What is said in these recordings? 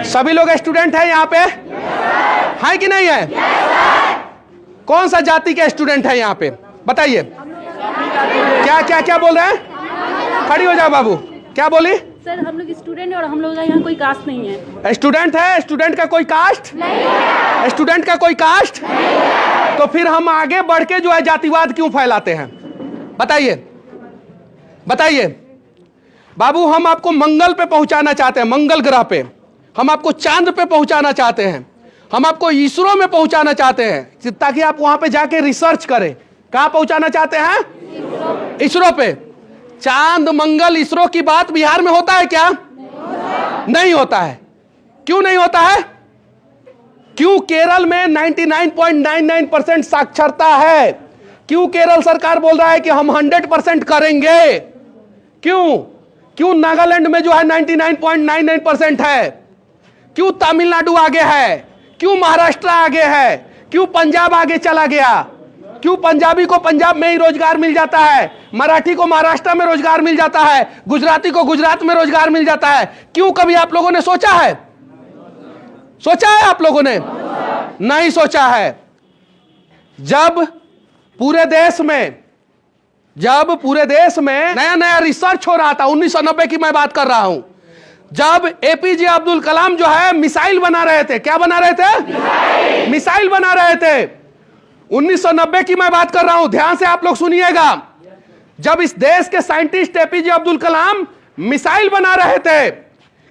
सभी लोग स्टूडेंट हैं यहाँ पे? हैं कि नहीं है? कौन सा जाति के स्टूडेंट है यहाँ पे बताइए? क्या क्या क्या बोल रहे हैं? खड़ी हो जाओ बाबू। क्या बोली? सर हम लोग स्टूडेंट हैं और हम लोग का यहाँ कोई कास्ट नहीं है। स्टूडेंट है? स्टूडेंट का कोई कास्ट नहीं है। स्टूडेंट का कोई कास्ट नहीं है। तो फिर हम आगे बढ़ के जो है जातिवाद क्यों फैलाते हैं? बताइए बताइए बाबू। हम आपको मंगल पे पहुंचाना चाहते हैं, मंगल ग्रह पे। हम आपको चांद पे पहुंचाना चाहते हैं। हम आपको इसरो में पहुंचाना चाहते हैं ताकि आप वहां पे जाके रिसर्च करें। कहां पहुंचाना चाहते हैं? इसरो पे। चांद मंगल इसरो की बात बिहार में होता है क्या? नहीं होता है। क्यों नहीं होता है? क्यों? केरल में 99.99% साक्षरता है। क्यों केरल सरकार बोल रहा है कि हम 100% करेंगे? क्यों? क्यों नागालैंड में जो है 99.99% है? क्यों तमिलनाडु आगे है? क्यों महाराष्ट्र आगे है? क्यों पंजाब आगे चला गया? क्यों पंजाबी को पंजाब में ही रोजगार मिल जाता है, मराठी को महाराष्ट्र में रोजगार मिल जाता है, गुजराती को गुजरात में रोजगार मिल जाता है? क्यों? कभी आप लोगों ने सोचा है? सोचा है आप लोगों ने? नहीं सोचा है। जब पूरे देश में नया नया रिसर्च हो रहा था, 1990 की मैं बात कर रहा हूं, जब एपीजे अब्दुल कलाम जो है मिसाइल बना रहे थे। क्या बना रहे थे? मिसाइल बना रहे थे। 1990 की मैं बात कर रहा हूं, ध्यान से आप लोग सुनिएगा। जब इस देश के scientist APJ Abdul Kalam missile बना रहे थे,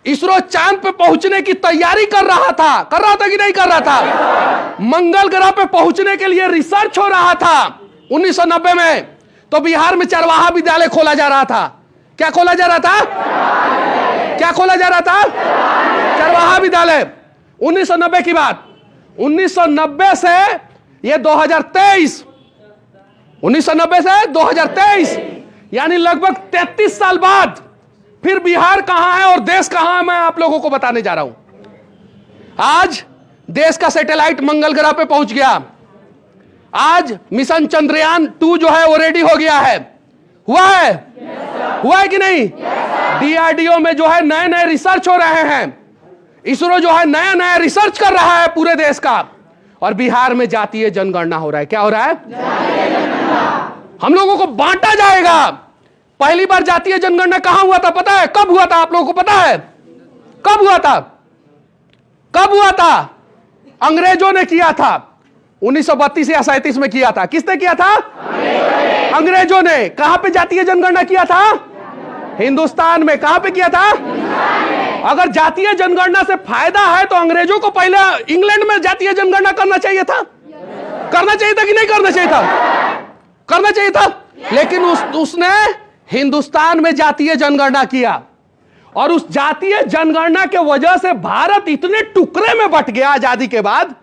इसरो चांद पे पहुंचने की तैयारी कर रहा था कि नहीं कर रहा था? मंगल ग्रह पे पहुंचने के लिए रिसर्च हो रहा था 1990 में। तो बिहार में चरवाहा विद्यालय खोला जा रहा था। क्या खोला जा रहा था? क्या खोला जा रहा था? चरवाहा विद्यालय। 1990 की बात। 1990 से ये 2023, 1990 से 2023, यानी लगभग 33 साल बाद फिर बिहार कहां है और देश कहां है, मैं आप लोगों को बताने जा रहा हूं। आज देश का सैटेलाइट मंगल ग्रह पे पहुंच गया। आज मिशन चंद्रयान 2 जो है वो रेडी हो गया है। हुआ है? हुआ है कि नहीं? डीआरडीओ में जो है नए नए रिसर्च हो रहे हैं। इसरो जो है नया नया रिसर्च कर रहा है पूरे देश का। और बिहार में जातीय जनगणना हो रहा है। क्या हो रहा है? हम लोगों को बांटा जाएगा। पहली बार जातीय जनगणना कहां हुआ था पता है? कब हुआ था? आप लोगों को पता है कब हुआ था? कब हुआ था? अंग्रेजों ने किया था। 1932 या 37 में किया था। किसने किया था? अंग्रेजों ने। कहां पे जातीय जनगणना किया था? हिंदुस्तान में। कहां पे किया था? अगर जातीय जनगणना से फायदा है तो अंग्रेजों को पहले इंग्लैंड में जातीय जनगणना करना चाहिए था। करना चाहिए था कि नहीं करना चाहिए था? करना चाहिए था। लेकिन उसने हिंदुस्तान में जातीय जनगणना किया। और उस जातीय जनगणना के वजह से भारत इतने टुकड़े में बट गया, आजादी के बाद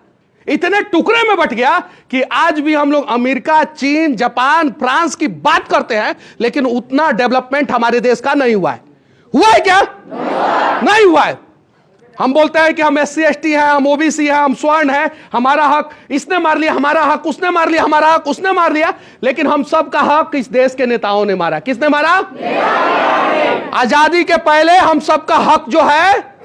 इतने टुकड़े में बट गया कि आज भी हम लोग अमेरिका, चीन, जापान, फ्रांस की बात करते हैं, लेकिन उतना डेवलपमेंट हमारे देश का नहीं हुआ है। हुआ है क्या? नहीं हुआ है। हम बोलते हैं कि हम SC ST हैं, हम OBC हैं, हम स्वर्ण हैं, हमारा हक इसने मार लिया, हमारा हक उसने मार लिया, हमारा हक उसने मार लिया। लेकिन हम सबका हक इस देश के नेताओं ने मारा। किसने मारा? आजादी के पहले हम सबका हक जो है,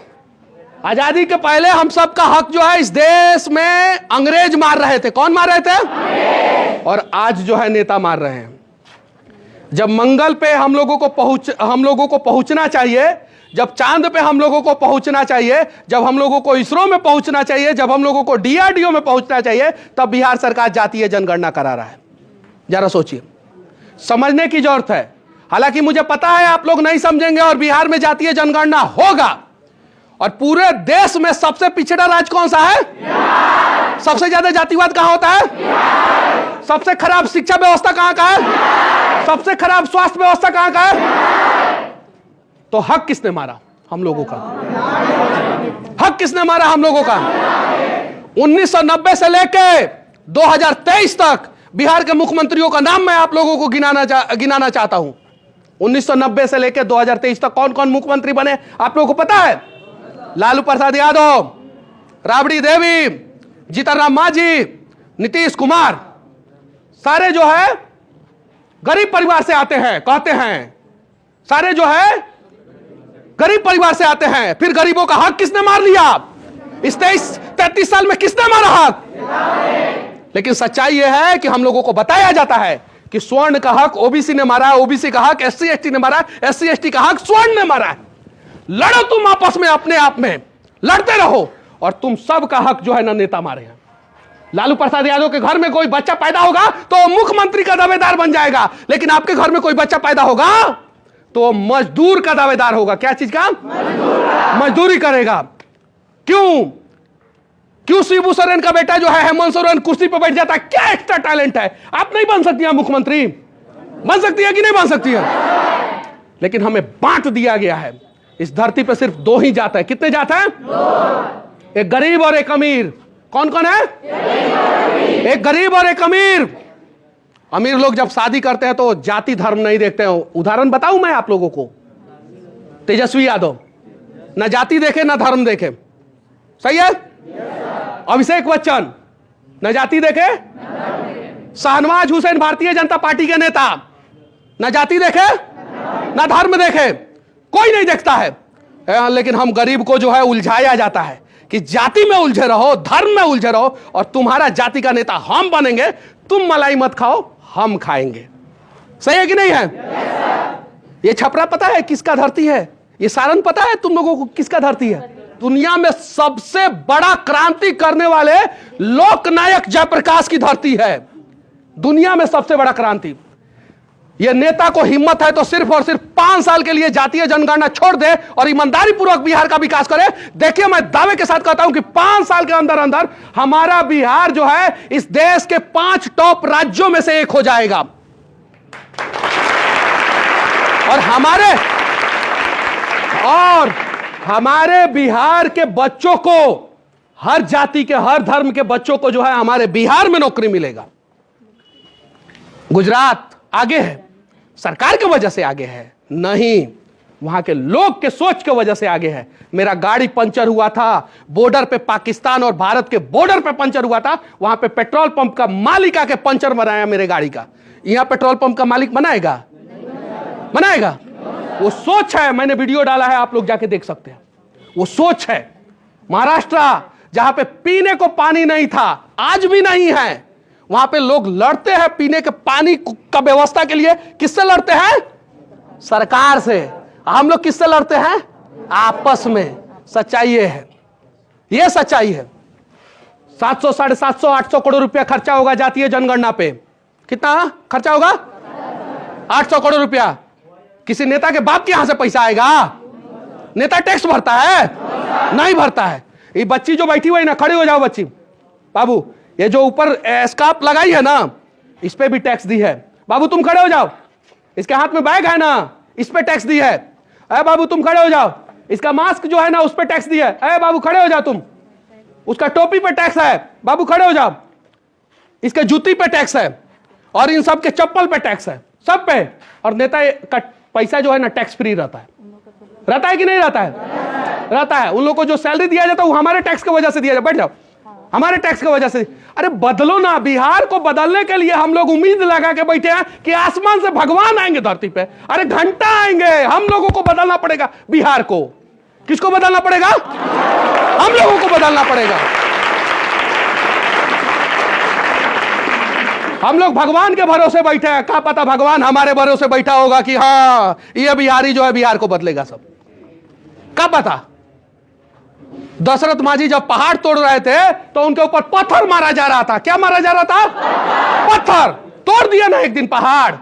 आजादी के पहले हम सबका हक जो है इस देश में अंग्रेज मार रहे थे। कौन मार रहे थे? और आज जो है नेता मार रहे हैं। जब मंगल पे हम लोगों को पहुंचना चाहिए, जब चांद पे हम लोगों को पहुंचना चाहिए, जब हम लोगों को इसरो में पहुंचना चाहिए, जब हम लोगों को DRDO में पहुंचना चाहिए, तब बिहार सरकार जातीय जनगणना करा रहा है। जरा सोचिए, समझने की जरूरत है। हालांकि मुझे पता है आप लोग नहीं समझेंगे और बिहार में जातीय जनगणना होगा। और पूरे देश में सबसे पिछड़ा राज्य कौन सा है? सबसे ज्यादा जातिवाद कहां होता है? सबसे खराब शिक्षा व्यवस्था कहां का है? सबसे खराब स्वास्थ्य व्यवस्था कहां का है? तो हक किसने मारा? हम लोगों का। हक किसने मारा? हम लोगों का। 1990 से लेके 2023 तक बिहार के मुख्यमंत्रियों का नाम मैं आप लोगों को गिनाना चाहता हूं। 1990 से लेकर 2023 तक कौन कौन मुख्यमंत्री बने आप लोगों को पता है? लालू प्रसाद यादव, राबड़ी देवी, जीतन राम मांझी, नीतीश कुमार, सारे जो है गरीब परिवार से आते हैं, कहते हैं। सारे जो है गरीब परिवार से आते हैं, फिर गरीबों का हक किसने मार लिया? इस 33 साल में किसने मारा हक? लेकिन सच्चाई यह है कि हम लोगों को बताया जाता है कि स्वर्ण का हक ओबीसी ने मारा है, ओबीसी का हक एससी एसटी ने मारा है, एससी एसटी का हक स्वर्ण ने मारा है। लड़ो तुम आपस में, अपने आप में लड़ते रहो, और तुम सब का हक जो है ना नेता मारे हैं। लालू प्रसाद यादव के घर में कोई बच्चा पैदा होगा तो मुख्यमंत्री का दावेदार बन जाएगा, लेकिन आपके घर में कोई बच्चा पैदा होगा तो मजदूर का दावेदार होगा। क्या चीज का? मजदूरी करेगा। क्यों शिबू सोरेन का बेटा जो है हेमंत सोरेन कुर्सी पर बैठ जाता है? क्या एक्स्ट्रा टैलेंट है? आप नहीं बन सकती है मुख्यमंत्री? बन सकती है कि नहीं बन सकती है? लेकिन हमें बांट दिया गया है। इस धरती पर सिर्फ दो ही जात है। कितने जात हैं? एक गरीब और एक अमीर। कौन कौन है? एक गरीब और एक अमीर। अमीर लोग जब शादी करते हैं तो जाति धर्म नहीं देखते हैं। उदाहरण बताऊं मैं आप लोगों को, तेजस्वी यादव ना जाति देखे ना धर्म देखे, सही है। अभिषेक बच्चन न जाति देखे, शाहनवाज हुसैन भारतीय जनता पार्टी के नेता न जाति देखे न धर्म देखे, कोई नहीं देखता है। लेकिन हम गरीब को जो है उलझाया जाता है कि जाति में उलझे रहो, धर्म में उलझे रहो, और तुम्हारा जाति का नेता हम बनेंगे, तुम मलाई मत खाओ हम खाएंगे। सही है कि नहीं है? ये छपरा पता है किसका धरती है? ये सारण पता है तुम लोगों को किसका धरती है? दुनिया में सबसे बड़ा क्रांति करने वाले लोकनायक जयप्रकाश की धरती है। दुनिया में सबसे बड़ा क्रांति। ये नेता को हिम्मत है तो सिर्फ और सिर्फ 5 साल के लिए जातीय जनगणना छोड़ दे और ईमानदारी पूर्वक बिहार का विकास करे। देखिए, मैं दावे के साथ कहता हूं कि 5 साल के अंदर अंदर हमारा बिहार जो है इस देश के 5 टॉप राज्यों में से एक हो जाएगा। और हमारे बिहार के बच्चों को, हर जाति के हर धर्म के बच्चों को जो है हमारे बिहार में नौकरी मिलेगा। गुजरात आगे है, सरकार की वजह से आगे है नहीं, वहां के लोग के सोच की वजह से आगे है। मेरा गाड़ी पंचर हुआ था, बॉर्डर पे पाकिस्तान और भारत के बॉर्डर पे पंचर हुआ था, वहां पे पेट्रोल पंप का मालिक आके पंचर बनाया मेरे गाड़ी का। यहां पेट्रोल पंप का मालिक बनाएगा? वो सोच है। मैंने वीडियो डाला है, आप लोग जाके देख सकते हैं। वो सोच है। महाराष्ट्र जहां पे पीने को पानी नहीं था, आज भी नहीं है, वहां पे लोग लड़ते हैं पीने के पानी का व्यवस्था के लिए। किससे लड़ते हैं? सरकार से। हम लोग किससे लड़ते हैं? आपस में। सच्चाई ये है, ये सच्चाई है। 700, 750, 800 करोड़ रुपया खर्चा होगा जातीय जनगणना पे। कितना खर्चा होगा? 800 करोड़ रुपया। किसी नेता के बाप के यहां से पैसा आएगा? नेता टैक्स भरता है? नहीं भरता है। ये बच्ची जो बैठी हुई ना, खड़ी हो जाओ बच्ची। बाबू, ये जो ऊपर स्कार्फ लगाई है ना, इस पे भी टैक्स दी है। बाबू तुम खड़े हो जाओ। इसके हाथ में बैग है ना, इस पे टैक्स दी है। अरे बाबू तुम खड़े हो जाओ। इसका मास्क जो है ना, उस पे टैक्स दी है। अरे बाबू खड़े हो जाओ तुम। उसका टोपी पे टैक्स है। बाबू खड़े हो जाओ। इसके जूती पे टैक्स है, और इन सब के चप्पल पे टैक्स है, सब पे। और नेता का पैसा जो है ना टैक्स फ्री रहता है कि नहीं रहता है? रहता है। उन लोगों को जो सैलरी दिया जाता है वो हमारे टैक्स की वजह से दिया जाता है। बैठ जाओ। हमारे टैक्स की वजह से। अरे बदलो ना। बिहार को बदलने के लिए हम लोग उम्मीद लगा के बैठे हैं कि आसमान से भगवान आएंगे धरती पे। अरे घंटा आएंगे। हम लोगों को बदलना पड़ेगा बिहार को। किसको बदलना पड़ेगा? हम लोगों को बदलना पड़ेगा। हम लोग भगवान के भरोसे बैठे हैं। क्या पता भगवान हमारे भरोसे बैठा होगा कि हाँ ये बिहारी जो है बिहार को बदलेगा सब। क्या पता। दशरथ मांझी जब पहाड़ तोड़ रहे थे तो उनके ऊपर पत्थर मारा जा रहा था। क्या मारा जा रहा था? पत्थर। तोड़ दिया ना एक दिन पहाड़।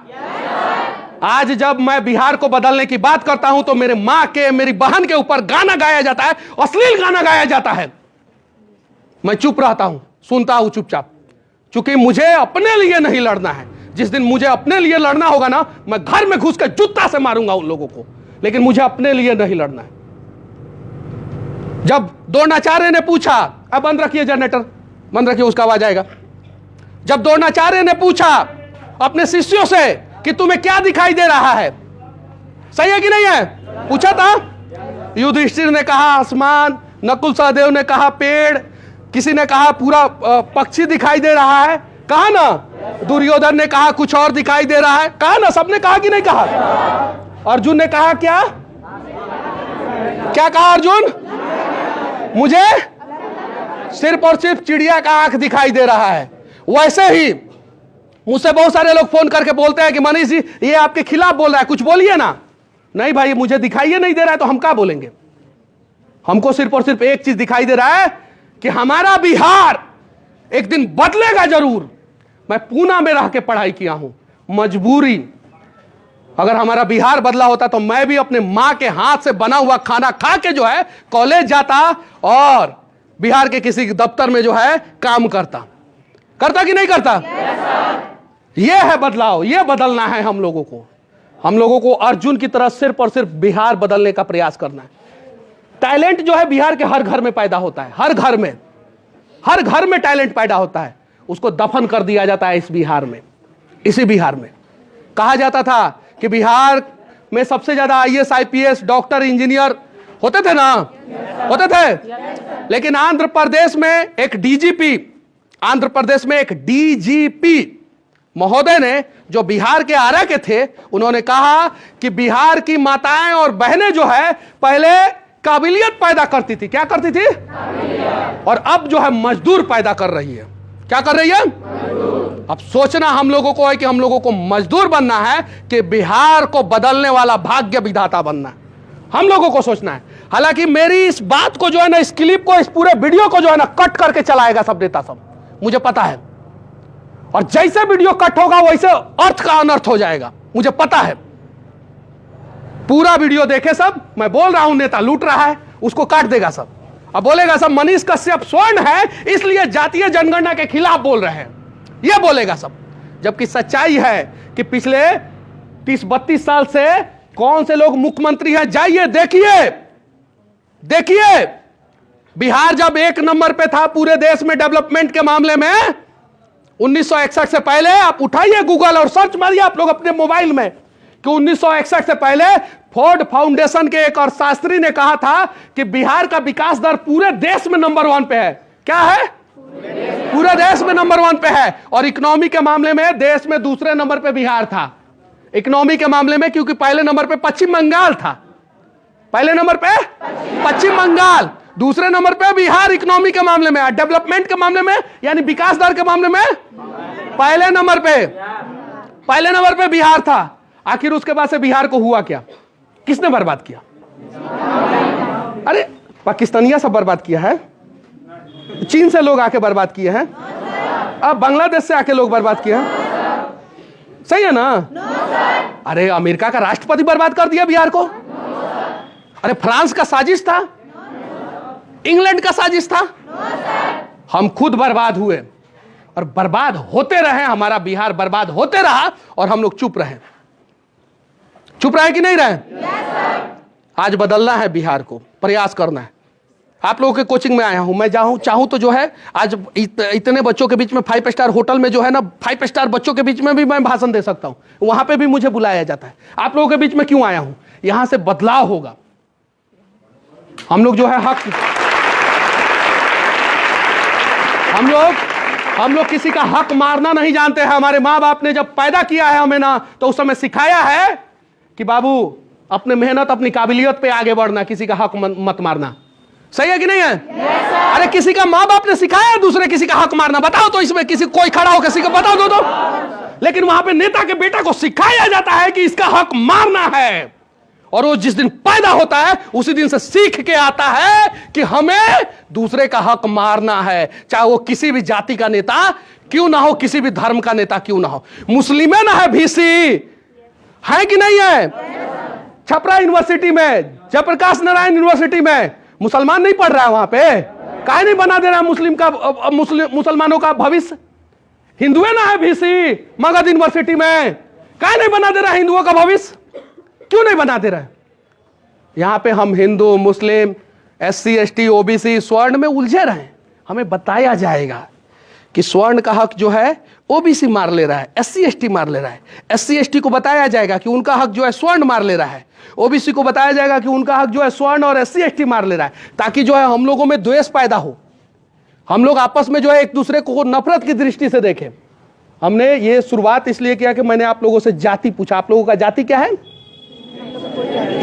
आज जब मैं बिहार को बदलने की बात करता हूं तो मेरे मां के, मेरी बहन के ऊपर गाना गाया जाता है, अश्लील गाना गाया जाता है। मैं चुप रहता हूं, सुनता हूं चुपचाप, क्योंकि मुझे अपने लिए नहीं लड़ना है। जिस दिन मुझे अपने लिए लड़ना होगा ना, मैं घर में घुस कर जूता से मारूंगा उन लोगों को, लेकिन मुझे अपने लिए नहीं लड़ना है। जब द्रोणाचार्य ने पूछा, अब बंद रखिए जनरेटर, बंद रखिए, उसका आवाज आएगा। जब द्रोणाचार्य ने पूछा अपने शिष्यों से कि तुम्हें क्या दिखाई दे रहा है, सही है कि नहीं है, पूछा था। युधिष्ठिर ने कहा आसमान, नकुल सहदेव ने कहा पेड़, किसी ने कहा पूरा पक्षी दिखाई दे रहा है, कहा ना। दुर्योधन ने कहा कुछ और दिखाई दे रहा है, कहा ना। सबने कहा कि नहीं कहा? अर्जुन ने कहा क्या? क्या कहा अर्जुन? मुझे सिर्फ और सिर्फ चिड़िया का आंख दिखाई दे रहा है। वैसे ही मुझसे बहुत सारे लोग फोन करके बोलते हैं कि मनीष जी ये आपके खिलाफ बोल रहा है, कुछ बोलिए ना। नहीं भाई, मुझे दिखाई नहीं दे रहा है तो हम क्या बोलेंगे? हमको सिर्फ और सिर्फ एक चीज दिखाई दे रहा है कि हमारा बिहार एक दिन बदलेगा जरूर। मैं पूना में रह के पढ़ाई किया हूं, मजबूरी। अगर हमारा बिहार बदला होता तो मैं भी अपने मां के हाथ से बना हुआ खाना खा के जो है कॉलेज जाता और बिहार के किसी दफ्तर में जो है काम करता कि नहीं करता? यह है बदलाव, यह बदलना है हम लोगों को। हम लोगों को अर्जुन की तरह सिर्फ और सिर्फ बिहार बदलने का प्रयास करना है। टैलेंट जो है बिहार के हर घर में पैदा होता है, हर घर में टैलेंट पैदा होता है। उसको दफन कर दिया जाता है इस बिहार में। इसी बिहार में कहा जाता था कि बिहार में सबसे ज्यादा IAS IPS डॉक्टर इंजीनियर होते थे ना, होते थे। लेकिन आंध्र प्रदेश में एक DGP महोदय ने, जो बिहार के आरा के थे, उन्होंने कहा कि बिहार की माताएं और बहनें जो है पहले काबिलियत पैदा करती थी। क्या करती थी? और अब जो है मजदूर पैदा कर रही है। क्या कर रही है? अब सोचना हम लोगों को है कि हम लोगों को मजदूर बनना है कि बिहार को बदलने वाला भाग्य विधाता बनना है। हम लोगों को सोचना है। हालांकि मेरी इस बात को जो है ना, इस क्लिप को, इस पूरे वीडियो को जो है ना कट करके चलाएगा सब नेता सब, मुझे पता है। और जैसे वीडियो कट होगा वैसे अर्थ का अनर्थ हो जाएगा, मुझे पता है। पूरा वीडियो देखे सब। मैं बोल रहा हूं नेता लूट रहा है, उसको काट देगा सब। अब बोलेगा सब मनीष कश्यप स्वर्ण है इसलिए जातीय जनगणना के खिलाफ बोल रहे हैं, यह बोलेगा सब। जबकि सच्चाई है कि पिछले 30-32 साल से कौन से लोग मुख्यमंत्री हैं, जाइए देखिए। बिहार जब 1 नंबर पे था पूरे देश में डेवलपमेंट के मामले में 1961 से पहले, आप उठाइए गूगल और सर्च मारिए आप लोग अपने मोबाइल में कि 1961 से पहले फोर्ड फाउंडेशन के एक अर्थशास्त्री ने कहा था कि बिहार का विकास दर पूरे देश में नंबर 1 पे है। क्या है? पूरे देश में नंबर 1 पे है। और इकोनॉमी के मामले में देश में दूसरे नंबर पे बिहार था। इकोनॉमी के मामले में, क्योंकि पहले नंबर पे पश्चिम बंगाल था। पहले नंबर पे पश्चिम बंगाल, दूसरे नंबर पे बिहार इकोनॉमी के मामले में। डेवलपमेंट के मामले में यानी विकास दर के मामले में पहले नंबर पे बिहार था। आखिर उसके बाद से बिहार को हुआ क्या? किसने बर्बाद किया? अरे पाकिस्तानिया सब बर्बाद किया है, चीन से लोग आके बर्बाद किए हैं, अब बांग्लादेश से आके लोग बर्बाद किए हैं। सही है ना? अरे अमेरिका का राष्ट्रपति बर्बाद कर दिया बिहार को। अरे फ्रांस का साजिश था, इंग्लैंड का साजिश था। हम खुद बर्बाद हुए और बर्बाद होते रहे। हमारा बिहार बर्बाद होते रहा और हम लोग चुप रहे कि नहीं रहे? आज बदलना है बिहार को, प्रयास करना है। आप लोगों के कोचिंग में आया हूं मैं, चाहूं तो जो है आज इतने बच्चों के बीच में 5 स्टार होटल में जो है ना 5 स्टार बच्चों के बीच में भी मैं भाषण दे सकता हूं। वहां पे भी मुझे बुलाया जाता है। आप लोगों के बीच में क्यों आया हूं? यहां से बदलाव होगा। हम लोग जो है हम लोग किसी का हक मारना नहीं जानते हैं। हमारे माँ बाप ने जब पैदा किया है हमें ना, तो उस समय सिखाया है कि बाबू अपने मेहनत अपनी काबिलियत पे आगे बढ़ना, किसी का हक मत मारना। सही है कि नहीं है? अरे किसी का माँ बाप ने सिखाया दूसरे किसी का हक मारना? बताओ तो इसमें किसी कोई खड़ा हो किसी को बताओ दो तो। लेकिन वहां पे नेता के बेटा को सिखाया जाता है कि इसका हक मारना है। और वो जिस दिन पैदा होता है उसी दिन से सीख के आता है कि हमें दूसरे का हक मारना है, चाहे वो किसी भी जाति का नेता क्यों ना हो, किसी भी धर्म का नेता क्यों ना हो। मुस्लिम है ना है VC, है कि नहीं है? छपरा यूनिवर्सिटी में, जयप्रकाश नारायण यूनिवर्सिटी में मुसलमान नहीं पढ़ रहा है। वहां पे काहे नहीं बना दे रहा मुसलमानों का भविष्य? हिंदू है ना है VC मगध यूनिवर्सिटी में, काहे नहीं बना दे रहा हिंदुओं का भविष्य? क्यों नहीं बना दे रहा है? यहां पे हम हिंदू, मुस्लिम, SC ST OBC स्वर्ण में उलझे रहे। हमें बताया जाएगा कि स्वर्ण का हक जो है OBC मार ले रहा है, SC ST मार ले रहा है। SC ST को बताया जाएगा कि उनका हक जो है स्वर्ण मार ले रहा है। OBC को बताया जाएगा कि उनका हक जो है स्वर्ण और SC ST मार ले रहा है, ताकि जो है हम लोगों में द्वेष पैदा हो। हम लोग आपस में जो है एक दूसरे को नफरत की दृष्टि से देखें। हमने ये शुरुआत इसलिए किया कि मैंने आप लोगों से जाति पूछा। आप लोगों का जाति क्या है?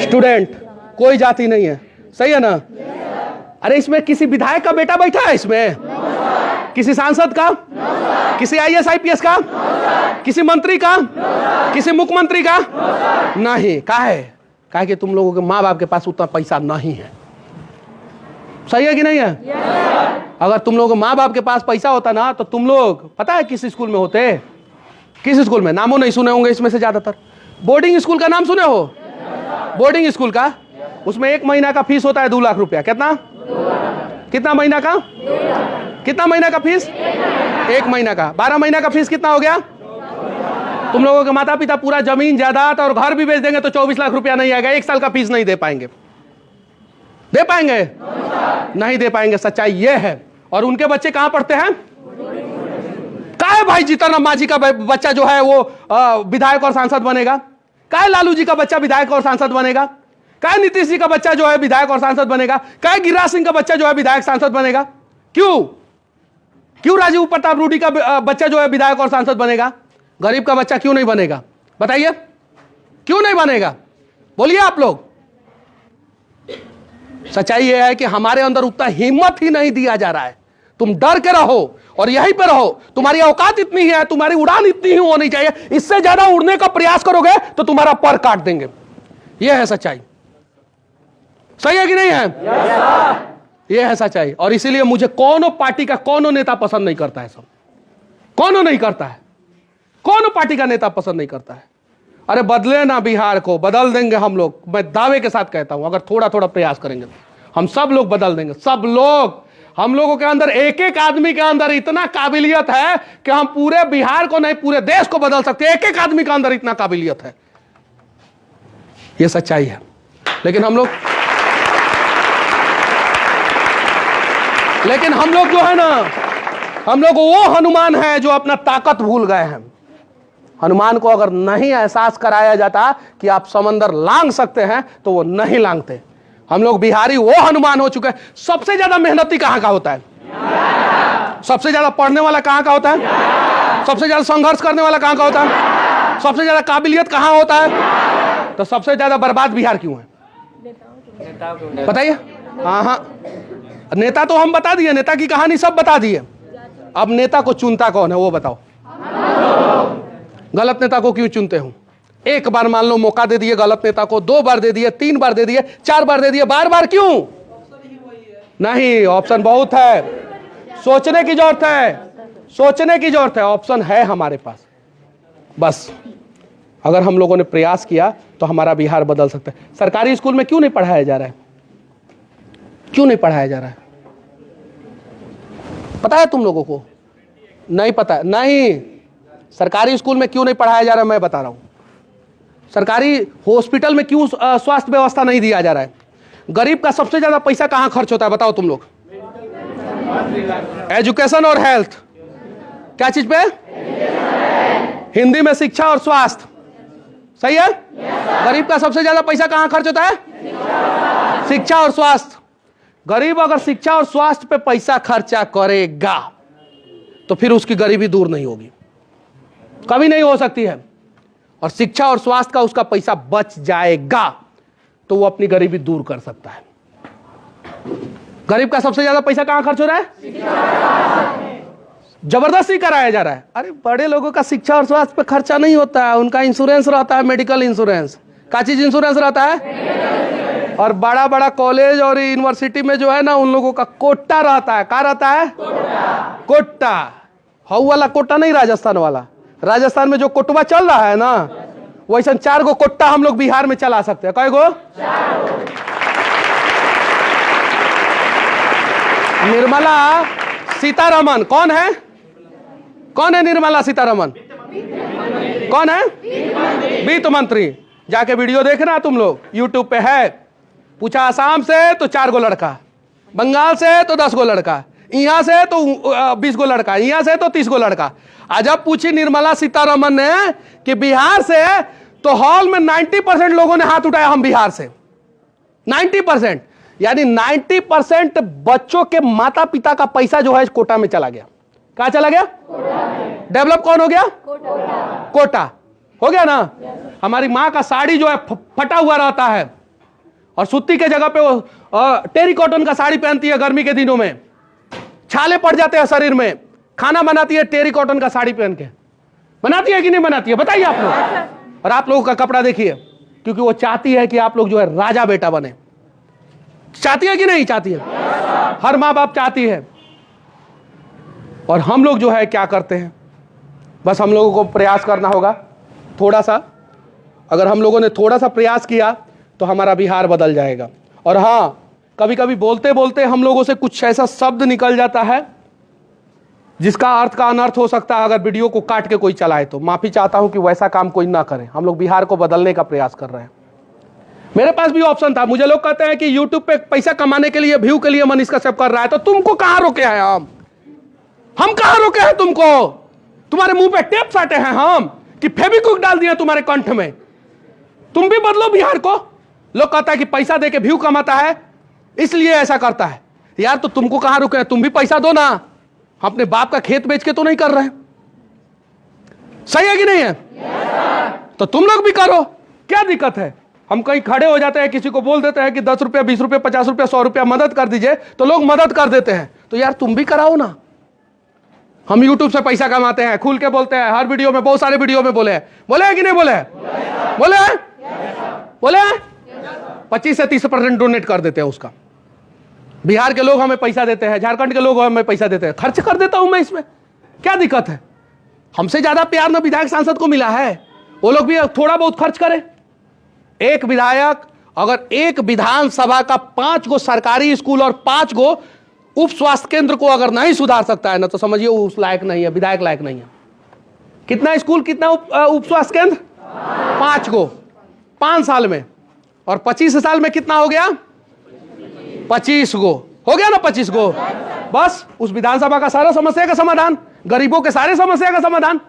स्टूडेंट। कोई जाति नहीं है, सही है ना? अरे इसमें किसी विधायक का बेटा बैठा है इसमें? किसी सांसद का? किसी IAS IPS का? किसी मंत्री का? किसी मुख्यमंत्री का? नहीं। काहे कि तुम लोगों के माँ बाप के पास उतना पैसा नहीं है। सही है कि नहीं है? अगर तुम लोगों के माँ बाप के पास पैसा होता ना तो तुम लोग पता है किस स्कूल में होते? किस स्कूल में? नामों नहीं सुने होंगे इसमें से ज्यादातर। बोर्डिंग स्कूल का नाम सुने हो? बोर्डिंग स्कूल का, उसमें 1 महीना का फीस होता है 2 लाख रुपया। कितना महीना का? कितना महीना का फीस? 1 महीना का। 12 महीना का फीस कितना हो गया? तुम लोगों के माता पिता पूरा जमीन जायदाद और घर भी बेच देंगे तो 24 लाख रुपया नहीं आएगा। 1 साल का फीस नहीं दे पाएंगे। दे पाएंगे? नहीं दे पाएंगे। सच्चाई ये है। और उनके बच्चे कहां पढ़ते हैं? काहे भाई जीतन मांझी का बच्चा जो है वो विधायक और सांसद बनेगा? काहे लालू जी का बच्चा विधायक और सांसद बनेगा? काहे नीतीश जी का बच्चा जो है विधायक और सांसद बनेगा? काहे गिरिराज सिंह का बच्चा जो है विधायक सांसद बनेगा? क्यों राजीव प्रताप रूडी का बच्चा जो है विधायक और सांसद बनेगा? गरीब का बच्चा क्यों नहीं बनेगा? बताइए, क्यों नहीं बनेगा? बोलिए आप लोग। सच्चाई यह है कि हमारे अंदर उतना हिम्मत ही नहीं दिया जा रहा है। तुम डर के रहो और यहीं पे रहो। तुम्हारी औकात इतनी ही है, तुम्हारी उड़ान इतनी ही होनी चाहिए। इससे ज्यादा उड़ने का प्रयास करोगे तो तुम्हारा पर काट देंगे। यह है सच्चाई। सही है कि नहीं है? यह है सच्चाई। और इसीलिए मुझे कोनो पार्टी का कोनो नेता पसंद नहीं करता है। सब कोनो नहीं करता है। कोनो पार्टी का नेता पसंद नहीं करता है। अरे बदले ना, बिहार को बदल देंगे हम लोग। मैं दावे के साथ कहता हूं, अगर थोड़ा थोड़ा प्रयास करेंगे हम सब लोग बदल देंगे। सब लोग। हम लोगों के अंदर एक एक आदमी के अंदर इतना काबिलियत है कि हम पूरे बिहार को नहीं पूरे देश को बदल सकते हैं। एक एक आदमी के अंदर इतना काबिलियत है। यह सच्चाई है। लेकिन हम लोग जो है ना, हम लोग वो हनुमान है जो अपना ताकत भूल गए हैं। हनुमान को अगर नहीं एहसास कराया जाता कि आप समंदर लांघ सकते हैं तो वो नहीं लांघते। हम लोग बिहारी वो हनुमान हो चुके हैं। सबसे ज्यादा मेहनती कहां का होता है? सबसे ज्यादा पढ़ने वाला कहां का होता है? सबसे ज्यादा संघर्ष करने वाला कहां का होता है? सबसे ज्यादा काबिलियत कहां होता है? तो सबसे ज्यादा बर्बाद बिहार क्यों है? बताइए। हाँ, नेता तो हम बता दिए, नेता की कहानी सब बता दिए। अब नेता को चुनता कौन है वो बताओ। गलत नेता को क्यों चुनते हो? एक बार मान लो मौका दे दिए गलत नेता को, 2 बार दे दिए, 3 बार दे दिए, 4 बार दे दिए, बार क्यों? नहीं, ऑप्शन बहुत है। सोचने की जरूरत है। सोचने की जरूरत है। ऑप्शन है हमारे पास। बस अगर हम लोगों ने प्रयास किया तो हमारा बिहार बदल सकता है। सरकारी स्कूल में क्यों नहीं पढ़ाया जा रहा है? क्यों नहीं पढ़ाया जा रहा है? पता है तुम लोगों को? नहीं पता? नहीं। सरकारी स्कूल में क्यों नहीं पढ़ाया जा रहा है मैं बता रहा हूं। सरकारी हॉस्पिटल में क्यों स्वास्थ्य व्यवस्था नहीं दिया जा रहा है? गरीब का सबसे ज्यादा पैसा कहां खर्च होता है बताओ तुम लोग? एजुकेशन और हेल्थ। क्या चीज पे? हिंदी में शिक्षा और स्वास्थ्य। सही है? गरीब का सबसे ज्यादा पैसा कहां खर्च होता है? शिक्षा और स्वास्थ्य। गरीब अगर शिक्षा और स्वास्थ्य पे पैसा खर्चा करेगा तो फिर उसकी गरीबी दूर नहीं होगी, कभी नहीं हो सकती है। और शिक्षा और स्वास्थ्य का उसका पैसा बच जाएगा तो वो अपनी गरीबी दूर कर सकता है। गरीब का सबसे ज्यादा पैसा कहां खर्च हो रहा है? जबरदस्ती कराया जा रहा है। अरे बड़े लोगों का शिक्षा और स्वास्थ्य पे खर्चा नहीं होता है, उनका इंश्योरेंस रहता है, मेडिकल इंश्योरेंस। क्या चीज इंश्योरेंस रहता है? और बड़ा बड़ा कॉलेज और यूनिवर्सिटी में जो है ना उन लोगों का कोटा रहता है। क्या रहता है? कोटा। हाउ वाला कोटा नहीं, राजस्थान वाला। राजस्थान में जो कोटवा चल रहा है ना वैसा 4 गो कोट्टा हम लोग बिहार में चला सकते हैं। कई गो? निर्मला सीतारमन कौन है? कौन है निर्मला सीतारमन? कौन है? वित्त मंत्री। जाके वीडियो देखना तुम लोग, यूट्यूब पे है। पूछा आसाम से तो 4 गो लड़का, बंगाल से तो 10 गो लड़का, यहां से तो 20 गो लड़का, यहां से तो 30 गो लड़का। आज जब पूछी निर्मला सीतारमन ने कि बिहार से, तो हॉल में 90% लोगों ने हाथ उठाया हम बिहार से। 90%, यानी 90% बच्चों के माता पिता का पैसा जो है कोटा में चला गया। कहां चला गया? डेवलप कौन हो गया? कोटा हो गया ना। हमारी मां का साड़ी जो है फटा हुआ रहता है और सूती के जगह पे वो टेरी कॉटन का साड़ी पहनती है गर्मी के दिनों में, छाले पड़ जाते हैं शरीर में, खाना बनाती है टेरी कॉटन का साड़ी पहन के। बनाती है कि नहीं बनाती है बताइए आप लोग। और आप लोगों का कपड़ा देखिए, क्योंकि वो चाहती है कि आप लोग जो है राजा बेटा बने। चाहती है कि नहीं चाहती है? हर माँ बाप चाहती है। और हम लोग जो है क्या करते हैं, बस हम लोगों को प्रयास करना होगा थोड़ा सा। अगर हम लोगों ने थोड़ा सा प्रयास किया तो हमारा बिहार बदल जाएगा। और हाँ, कभी कभी बोलते बोलते हम लोगों से कुछ ऐसा शब्द निकल जाता है जिसका अर्थ का अनर्थ हो सकता है। अगर वीडियो को काट के कोई चलाए तो माफी चाहता हूं कि वैसा काम कोई ना करे। हम लोग बिहार को बदलने का प्रयास कर रहे हैं। मेरे पास भी ऑप्शन था। मुझे लोग कहते हैं कि यूट्यूब पे पैसा कमाने के लिए, व्यू के लिए मनीष कश्यप कर रहा है, तो तुमको कहां रोके हैं हम कहां रोके हैं तुमको? तुम्हारे मुंह पे टेप साटे हैं हम कि फेविक्विक डाल दिया तुम्हारे कंठ में? तुम भी बदलो बिहार को। लोग कहता है कि पैसा दे के व्यू कमाता है इसलिए ऐसा करता है। यार तो तुमको कहां रुके हैं? तुम भी पैसा दो ना। अपने बाप का खेत बेच के तो नहीं कर रहे हैं। सही है कि नहीं है? तो तुम लोग भी करो, क्या दिक्कत है? हम कहीं खड़े हो जाते हैं, किसी को बोल देते हैं कि 10 रुपया, 20 रुपया, 50 रुपया, 100 रुपया मदद कर दीजिए, तो लोग मदद कर देते हैं। तो यार तुम भी कराओ ना। हम YouTube से पैसा कमाते हैं, खुल के बोलते हैं, हर वीडियो में, बहुत सारे वीडियो में बोले हैं कि नहीं बोले बोले 25 से 30% डोनेट कर देते हैं उसका। बिहार के लोग हमें पैसा देते हैं, झारखंड के लोग हमें पैसा देते हैं, खर्च कर देता हूं मैं। इसमें क्या दिक्कत है? हमसे ज्यादा प्यार ना विधायक सांसद को मिला है। वो लोग भी थोड़ा बहुत खर्च करें। एक विधायक अगर एक विधानसभा का 5 गो सरकारी स्कूल और 5 गो उप स्वास्थ्य केंद्र को अगर नहीं सुधार सकता है ना, तो समझिए वो उस लायक नहीं है, विधायक लायक नहीं है। कितना स्कूल, कितना उप स्वास्थ्य केंद्र? 5 गो 5 साल में। और 25 साल में कितना हो गया? 25 गो हो गया ना। 25 गो बस उस विधानसभा का सारा समस्या का समाधान, गरीबों के सारे समस्या का समाधान।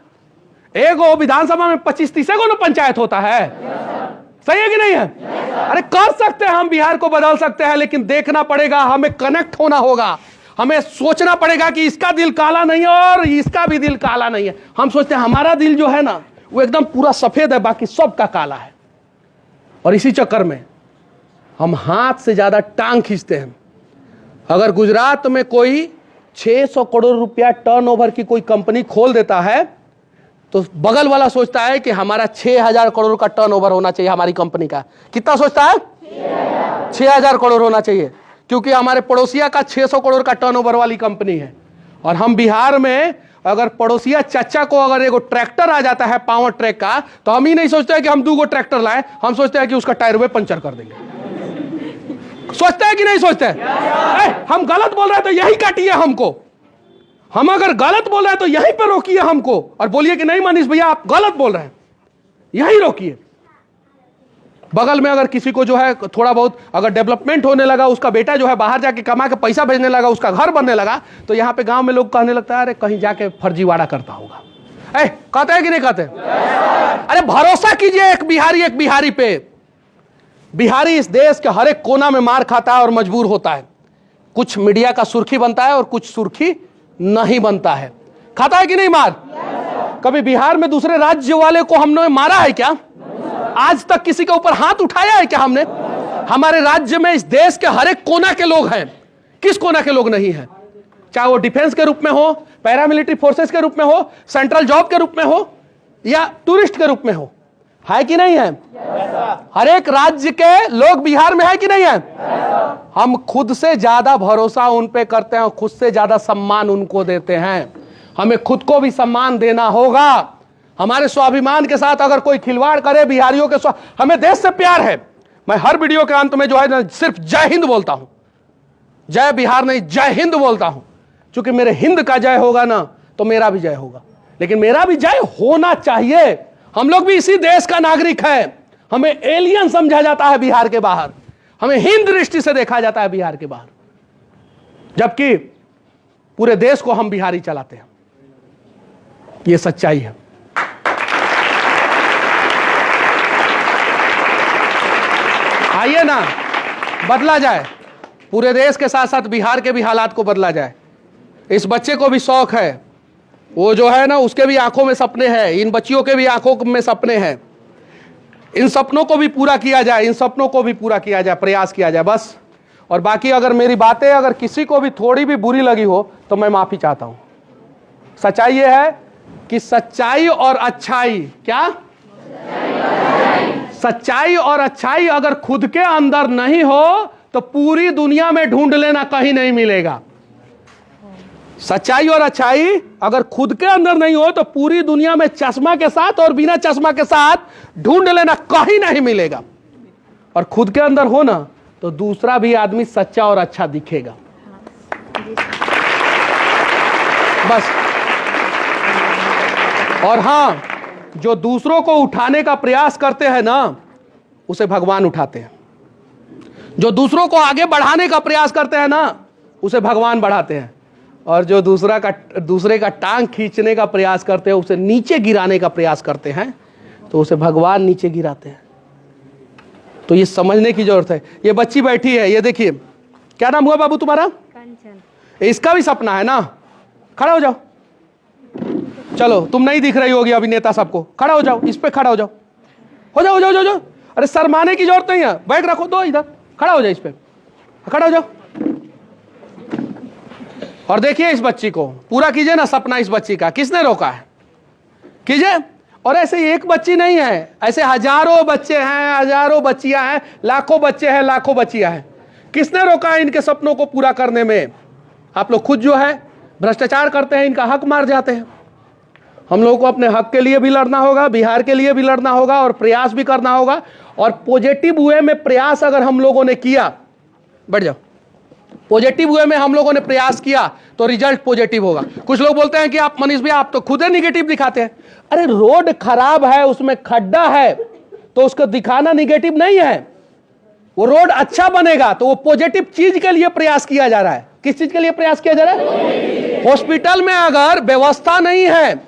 एक गो विधानसभा में 25-30 गो ना पंचायत होता है। सही है कि नहीं है? अरे कर सकते हैं हम, बिहार को बदल सकते हैं, लेकिन देखना पड़ेगा, हमें कनेक्ट होना होगा, हमें सोचना पड़ेगा कि इसका दिल काला नहीं है और इसका भी दिल काला नहीं है। हम सोचते हैं हमारा दिल जो है ना वो एकदम पूरा सफेद है, बाकी सबका काला है। और इसी चक्कर में हम हाथ से ज्यादा टांग खींचते हैं। अगर गुजरात में कोई 600 करोड़ रुपया टर्नओवर की कोई कंपनी खोल देता है तो बगल वाला सोचता है कि हमारा 6000 करोड़ का टर्नओवर होना चाहिए हमारी कंपनी का। कितना सोचता है? 6000 करोड़ होना चाहिए, क्योंकि हमारे पड़ोसिया का 600 करोड़ का टर्नओवर वाली कंपनी है। और हम बिहार में अगर पड़ोसिया चाचा को अगर एगो ट्रैक्टर आ जाता है पावर ट्रैक का, तो हम ही नहीं सोचते हैं कि हम 2 गो ट्रैक्टर लाए, हम सोचते हैं कि उसका टायर वे पंचर कर देंगे। सोचते हैं कि नहीं सोचते हैं? हम गलत बोल रहे हैं तो यही काटिए हमको। हम अगर गलत बोल रहे हैं तो यहीं पे रोकिए हमको और बोलिए कि नहीं मनीष भैया आप गलत बोल रहे हैं, यहीं रोकिए। बगल में अगर किसी को जो है थोड़ा बहुत अगर डेवलपमेंट होने लगा, उसका बेटा जो है बाहर जाके कमा के पैसा भेजने लगा, उसका घर बनने लगा, तो यहाँ पे गांव में लोग कहने लगता है अरे कहीं जाके फर्जीवाड़ा करता होगा। कहते हैं कि नहीं कहते? अरे भरोसा कीजिए एक बिहारी पे। बिहारी इस देश के हर एक कोना में मार खाता है और मजबूर होता है। कुछ मीडिया का सुर्खी बनता है और कुछ सुर्खी नहीं बनता है। खाता है कि नहीं मार? कभी बिहार में दूसरे राज्य वाले को हमने मारा है क्या? आज तक किसी के ऊपर हाथ उठाया है क्या हमने? हमारे राज्य में इस देश के हर एक कोना के लोग हैं। किस कोना के लोग नहीं हैं? चाहे वो डिफेंस के रूप में हो, पैरामिलिट्री फोर्सेस के रूप में हो, सेंट्रल जॉब के रूप में हो या टूरिस्ट के रूप में हो, है कि नहीं है? हर एक राज्य के लोग बिहार में है कि नहीं है? हम खुद से ज्यादा भरोसा उन पे करते हैं, खुद से ज्यादा सम्मान उनको देते हैं। हमें खुद को भी सम्मान देना होगा। हमारे स्वाभिमान के साथ अगर कोई खिलवाड़ करे, बिहारियों के हमें देश से प्यार है। मैं हर वीडियो के अंत में जो है ना सिर्फ जय हिंद बोलता हूं, जय बिहार नहीं जय हिंद बोलता हूं, क्योंकि मेरे हिंद का जय होगा ना तो मेरा भी जय होगा। लेकिन मेरा भी जय होना चाहिए। हम लोग भी इसी देश का नागरिक है। हमें एलियन समझा जाता है बिहार के बाहर, हमें हिंद दृष्टि से देखा जाता है बिहार के बाहर, जबकि पूरे देश को हम बिहारी चलाते हैं। ये सच्चाई है। आइए ना बदला जाए, पूरे देश के साथ साथ बिहार के भी हालात को बदला जाए। इस बच्चे को भी शौक है, वो जो है ना उसके भी आंखों में सपने हैं, इन बच्चियों के भी आंखों में सपने हैं। इन सपनों को भी पूरा किया जाए, इन सपनों को भी पूरा किया जाए, प्रयास किया जाए बस। और बाकी अगर मेरी बातें अगर किसी को भी थोड़ी भी बुरी लगी हो तो मैं माफी चाहता हूं। सच्चाई ये है कि सच्चाई और अच्छाई, क्या सच्चाई और अच्छाई अगर खुद के अंदर नहीं हो तो पूरी दुनिया में ढूंढ लेना, कहीं नहीं मिलेगा। सच्चाई और अच्छाई अगर खुद के अंदर नहीं हो तो पूरी दुनिया में चश्मा के साथ और बिना चश्मा के साथ ढूंढ लेना, कहीं नहीं मिलेगा। और खुद के अंदर हो ना तो दूसरा भी आदमी सच्चा और अच्छा दिखेगा। बस। और हां, जो दूसरों को उठाने का प्रयास करते हैं ना, उसे भगवान उठाते हैं। जो दूसरों को आगे बढ़ाने का प्रयास करते हैं ना, उसे भगवान बढ़ाते हैं। और जो दूसरे का टांग खींचने का प्रयास करते हैं, उसे नीचे गिराने का प्रयास करते हैं, तो उसे भगवान नीचे गिराते हैं। तो ये समझने की जरूरत है। ये बच्ची बैठी है, ये देखिए, क्या नाम हुआ बाबू तुम्हारा? कंचन। इसका भी सपना है ना? खड़ा हो जाओ। चलो, तुम नहीं दिख रही होगी अभिनेता सबको, खड़ा हो जाओ, इस पे खड़ा हो जाओ, हो जाओ, जाओ, जाओ, जाओ। अरे शर्माने की जरूरत नहीं है, बैग रखो, दो इधर, खड़ा हो जाओ, इस पे खड़ा हो जाओ। और देखिए इस बच्ची को, पूरा कीजिए ना सपना इस बच्ची का। किसने रोका है? कीजिए। और ऐसे एक बच्ची नहीं है, ऐसे हजारों बच्चे हैं, हजारों बच्चियां हैं, लाखों बच्चे हैं, लाखों बच्चियां हैं। किसने रोका है इनके सपनों को पूरा करने में? आप लोग खुद जो है भ्रष्टाचार करते हैं, इनका हक मार जाते हैं। हम लोगों को अपने हक के लिए भी लड़ना होगा, बिहार के लिए भी लड़ना होगा, और प्रयास भी करना होगा। और पॉजिटिव वे में प्रयास अगर हम लोगों ने किया, बैठ जाओ, पॉजिटिव वे में हम लोगों ने प्रयास किया तो रिजल्ट पॉजिटिव होगा। कुछ लोग बोलते हैं कि आप मनीष भैया आप तो खुद ही निगेटिव दिखाते हैं। अरे रोड खराब है, उसमें खड्डा है, तो उसको दिखाना निगेटिव नहीं है। वो रोड अच्छा बनेगा तो वो पॉजिटिव चीज के लिए प्रयास किया जा रहा है। किस चीज के लिए प्रयास किया जा रहा है? हॉस्पिटल में अगर व्यवस्था नहीं है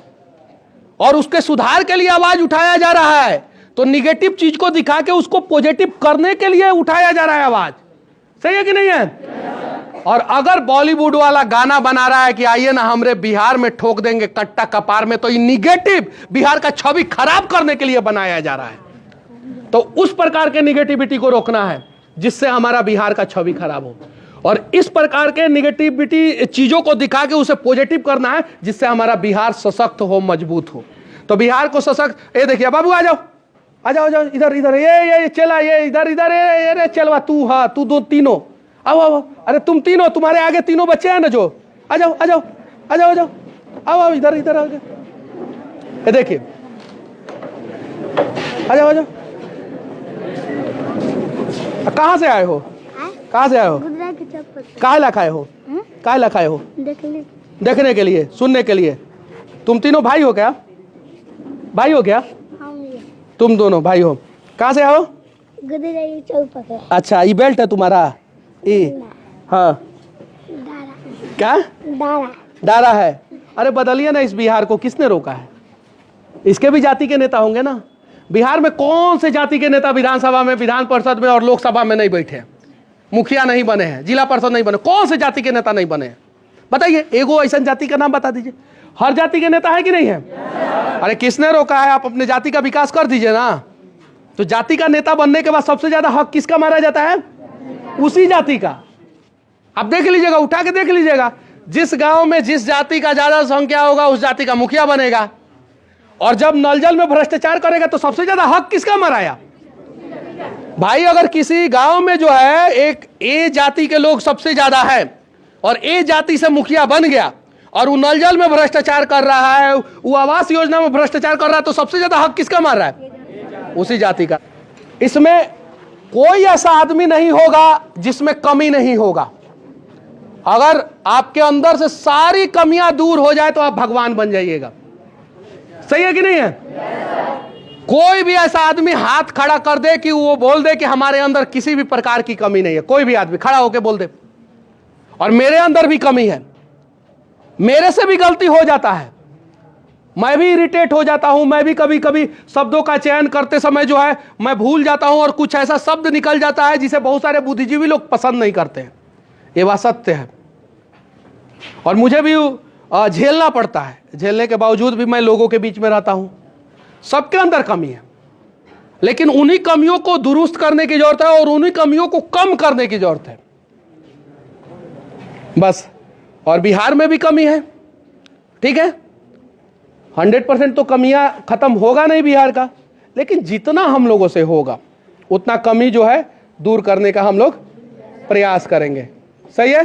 और उसके सुधार के लिए आवाज उठाया जा रहा है, तो निगेटिव चीज को दिखा के उसको पॉजिटिव करने के लिए उठाया जा रहा है आवाज। सही है कि नहीं है? और अगर बॉलीवुड वाला गाना बना रहा है कि आइए ना हमरे बिहार में ठोक देंगे कट्टा कपार में, तो ये निगेटिव बिहार का छवि खराब करने के लिए बनाया जा रहा है। तो उस प्रकार के निगेटिविटी को रोकना है जिससे हमारा बिहार का छवि खराब हो, और इस प्रकार के निगेटिविटी चीजों को दिखा के उसे पॉजिटिव करना है जिससे हमारा बिहार सशक्त हो, मजबूत हो। तो बिहार को सशक्त, ये देखिए बाबू आ जाओ, आ जाओ, जाओ इधर इधर, ये चला, ये इधर इधर, ये चलवा तू, हाँ तू, दो तीनों आओ आओ। अरे तुम तीनों, तुम्हारे आगे तीनों बच्चे हैं ना जो, आ जाओ आ जाओ आ जाओ आ जाओ, आओ आओ इधर इधर आओ। ये देखिए, आ जाओ आ जाओ। कहाँ से आए हो? कहाँ से आए हो? कहाँ लखाए हो? कहाँ लखाए हो? देखने के लिए, सुनने के लिए। तुम तीनों भाई हो क्या? भाई हो क्या? तुम दोनों भाई हो। कहाँ से आओ? अच्छा, ये बेल्ट है तुम्हारा? हाँ, क्या डारा है? अरे बदलिए ना इस बिहार को। किसने रोका है? इसके भी जाति के नेता होंगे ना। बिहार में कौन से जाति के नेता विधानसभा में, विधान परिषद में और लोकसभा में नहीं बैठे? मुखिया नहीं बने हैं, जिला परिषद नहीं बने, कौन से जाति के नेता नहीं बने हैं? बताइए, एगो ऐसा जाति का नाम बता दीजिए। हर जाति के नेता है कि नहीं है? अरे किसने रोका है? आप अपने जाति का विकास कर दीजिए ना। तो जाति का नेता बनने के बाद सबसे ज्यादा हक किसका मारा जाता है? उसी जाति का। आप देख लीजिएगा, उठा के देख लीजिएगा, जिस गांव में जिस जाति का ज्यादा संख्या होगा उस जाति का मुखिया बनेगा। और जब नलजल में भ्रष्टाचार करेगा तो सबसे ज्यादा हक किसका मराया? भाई अगर किसी गांव में जो है एक ए जाति के लोग सबसे ज्यादा है और ए जाति से मुखिया बन गया और वो नलजल में भ्रष्टाचार कर रहा है, वो आवास योजना में भ्रष्टाचार कर रहा है, तो सबसे ज्यादा हक किसका मार रहा है? उसी जाति का। इसमें कोई ऐसा आदमी नहीं होगा जिसमें कमी नहीं होगा। अगर आपके अंदर से सारी कमियां दूर हो जाए तो आप भगवान बन जाइएगा। सही है कि नहीं है? कोई भी ऐसा आदमी हाथ खड़ा कर दे कि वो बोल दे कि हमारे अंदर किसी भी प्रकार की कमी नहीं है, कोई भी आदमी खड़ा होकर बोल दे और मेरे अंदर भी कमी है, मेरे से भी गलती हो जाता है, मैं भी इरिटेट हो जाता हूं, मैं भी कभी कभी शब्दों का चयन करते समय जो है मैं भूल जाता हूं और कुछ ऐसा शब्द निकल जाता है जिसे बहुत सारे बुद्धिजीवी लोग पसंद नहीं करते हैं। ये बात सत्य है और मुझे भी झेलना पड़ता है। झेलने के बावजूद भी मैं लोगों के बीच में रहता हूं। सबके अंदर कमी है, लेकिन उन्हीं कमियों को दुरुस्त करने की जरूरत है और उन्हीं कमियों को कम करने की जरूरत है बस। और बिहार में भी कमी है, ठीक है, 100% तो कमियां खत्म होगा नहीं बिहार का, लेकिन जितना हम लोगों से होगा उतना कमी जो है दूर करने का हम लोग प्रयास करेंगे। सही है?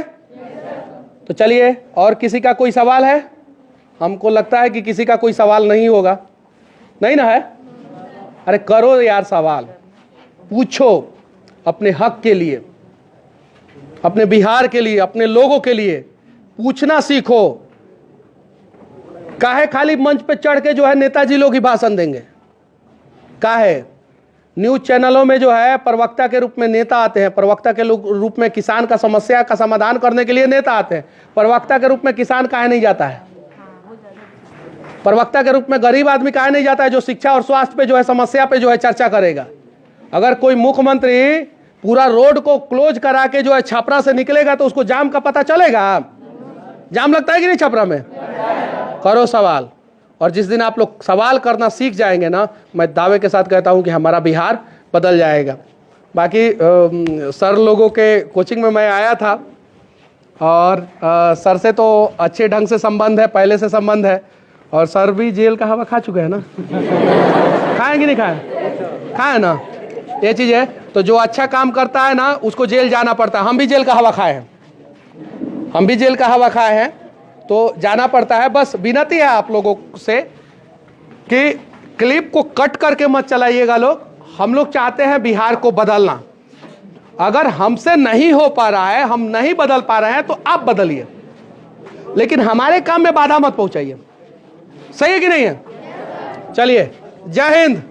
तो चलिए, और किसी का कोई सवाल है? हमको लगता है कि किसी का कोई सवाल नहीं होगा, नहीं ना है? अरे करो यार, सवाल पूछो अपने हक के लिए, अपने बिहार के लिए, अपने लोगों के लिए पूछना सीखो। काहे खाली मंच पे चढ़ के जो है नेताजी लोग ही भाषण देंगे? काहे न्यूज चैनलों में जो है प्रवक्ता के रूप में नेता आते हैं, प्रवक्ता के रूप में किसान का समस्या का समाधान करने के लिए नेता आते हैं, प्रवक्ता के रूप में किसान काहे नहीं जाता है? प्रवक्ता के रूप में गरीब आदमी काहे नहीं जाता है, जो शिक्षा और स्वास्थ्य पे जो है समस्या पे जो है चर्चा करेगा? अगर कोई मुख्यमंत्री पूरा रोड को क्लोज करा के जो है छपरा से निकलेगा तो उसको जाम का पता चलेगा? जाम लगता है कि नहीं छपरा में? करो सवाल, और जिस दिन आप लोग सवाल करना सीख जाएंगे ना, मैं दावे के साथ कहता हूं कि हमारा बिहार बदल जाएगा। बाकी सर लोगों के कोचिंग में मैं आया था और सर से तो अच्छे ढंग से संबंध है, पहले से संबंध है, और सर भी जेल का हवा खा चुके हैं ना। खाएं कि नहीं खाएं? खाएं ना, ये चीज़ है। तो जो अच्छा काम करता है ना उसको जेल जाना पड़ता है। हम भी जेल का हवा खाए हैं, हम भी जेल का हवा खाए हैं, तो जाना पड़ता है। बस विनती है आप लोगों से कि क्लिप को कट करके मत चलाइएगा लोग। हम लोग चाहते हैं बिहार को बदलना। अगर हमसे नहीं हो पा रहा है, हम नहीं बदल पा रहे हैं, तो आप बदलिए, लेकिन हमारे काम में बाधा मत पहुंचाइए। सही है कि नहीं है? चलिए, जय हिंद।